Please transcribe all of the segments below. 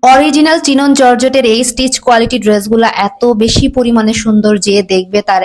Original chinon জর্জেটের এই stitch quality ড্রেসগুলো এত বেশি পরিমাণে সুন্দর যে দেখবে তার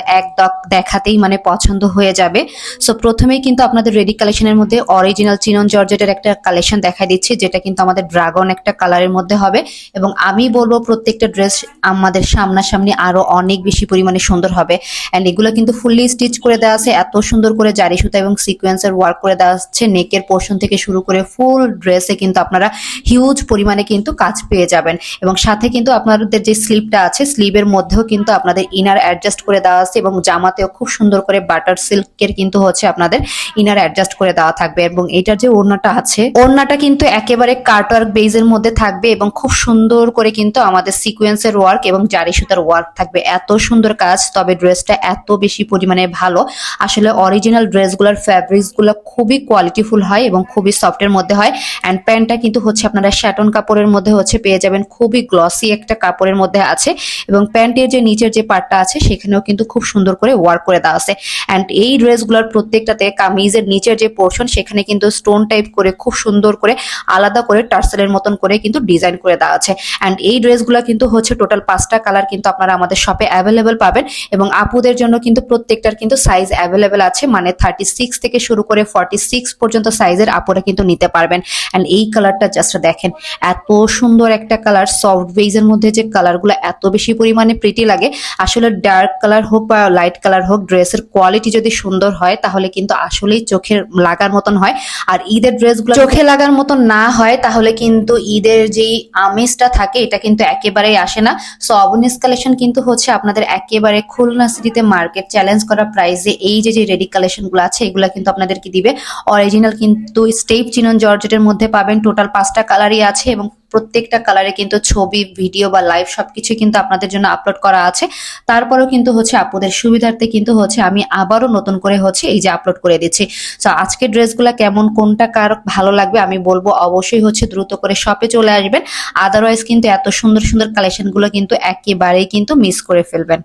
দেখাতেই মানে পছন্দ হয়ে যাবে। সো প্রথমেই কিন্তু আপনাদের রেডি কালেকশনের মধ্যে অরিজিনাল চিনন জর্জেটের একটা কালেকশন দেখাই দিচ্ছি, যেটা কিন্তু আমাদের ড্রাগন একটা কালারের মধ্যে হবে। এবং আমি বলবো প্রত্যেকটা ড্রেস আমাদের সামনাসামনি আরো অনেক বেশি পরিমাণে সুন্দর হবে। অ্যান্ড এগুলো কিন্তু ফুললি স্টিচ করে দেওয়া আছে, এত সুন্দর করে জারি সুতা এবং সিকোয়েন্সের ওয়ার্ক করে দেওয়া আছে। নেকের পোর্শন থেকে শুরু করে ফুল ড্রেসে কিন্তু আপনারা হিউজ পরিমাণে কিন্তু কাজ পেয়ে যাবেন। এবং সাথে কিন্তু আপনাদের যে স্লিভটা আছে, স্লিভের মধ্যেও কিন্তু আপনাদের ইনার অ্যাডজাস্ট করে দেওয়া আছে এবং জামাতেও খুব সুন্দর করে বাটার সিল্কের কিন্তু হচ্ছে আপনাদের ইনার অ্যাডজাস্ট করে দেওয়া থাকবে। এবং এটার যে ওড়নাটা আছে, ওড়নাটা কিন্তু একেবারে কাটওয়ার্ক বেজের মধ্যে থাকবে এবং খুব সুন্দর করে কিন্তু আমাদের সিকোয়েন্সের ওয়ার্ক এবং জারি সুতার ওয়ার্ক থাকবে। এত সুন্দর কাজ, তবে ড্রেসটা এত বেশি পরিমাণে ভালো। আসলে অরিজিনাল ড্রেসগুলোর ফ্যাব্রিক্স গুলো খুবই কোয়ালিটিফুল হয় এবং খুবই সফটের মধ্যে হয়। অ্যান্ড প্যান্টটা কিন্তু হচ্ছে আপনারা শ্যাটন কাপড়ের মধ্যে হচ্ছে পেয়ে যাবেন, খুবই গ্লসি একটা কাপড়ের মধ্যে আছে। এবং প্যান্টের যে নিচের যে পার্টটা আছে সেখানেও কিন্তু খুব সুন্দর করে ওয়ার্ক করে দেওয়া আছে। অ্যান্ড এই ড্রেসগুলোর প্রত্যেকটাতে কামিজের নিচের যে পোর্শন সেখানে কিন্তু স্টোন টাইপ করে খুব সুন্দর করে আলাদা করে টার্সেলের মতন করে কিন্তু ডিজাইন করে দেওয়া আছে। অ্যান্ড এই ড্রেসগুলো কিন্তু হচ্ছে টোটাল 5টা কালার কিন্তু আপনারা আমাদের শপে অ্যাভেলেবেল পাবেন। এবং আপুদের জন্য কিন্তু প্রত্যেকটার কিন্তু সাইজ অ্যাভেলেবেল আছে, মানে 36 থেকে শুরু করে 46 পর্যন্ত সাইজের আপুরা কিন্তু নিতে পারবেন। অ্যান্ড এই কালারটা জাস্ট দেখেন, এত সুন্দর একটা কালার। সফট বেজের মধ্যে যে কালারগুলো এত বেশি পরিমাণে প্রিটি লাগে। আসলে ডার্ক কালার হোক বা লাইট কালার হোক, ড্রেসের কোয়ালিটি যদি সুন্দর হয় তাহলে কিন্তু আসলেই চোখে লাগার মতন হয়। আর ঈদের ড্রেসগুলো চোখে লাগার মতন না হয় তাহলে কিন্তু ঈদের যেই আমেজটা থাকে এটা কিন্তু একেবারেই আসে না। সো অবনিস কালেকশন কিন্তু হচ্ছে আপনাদের একেবারে খুলনা সিটিতে মার্কেট চ্যালেঞ্জ করা প্রাইসে এই যে রেডি কালেকশনগুলো আছে এগুলো কিন্তু আপনাদেরকে দিবে। অরিজিনাল কিন্তু স্টেপ চিনন জর্জেটের মধ্যে পাবেন। টোটাল 5টা কালারই আছে এবং প্রত্যেকটা কালারে কিন্তু ছবি, ভিডিও বা লাইভ সবকিছু কিন্তু আপনাদের জন্য আপলোড করা আছে। তারপরেও কিন্তু হচ্ছে আপুদের সুবিধার্থে কিন্তু হচ্ছে আমি আবারও নতুন করে হচ্ছে এই যে আপলোড করে দিচ্ছি। তো আজকের ড্রেসগুলো কেমন, কোনটা কার ভালো লাগবে আমি বলবো অবশ্যই হচ্ছে দ্রুত করে শপে চলে আসবেন। আদারওয়াইজ কিন্তু এত সুন্দর সুন্দর কালেকশনগুলো কিন্তু একেবারেই কিন্তু মিস করে ফেলবেন।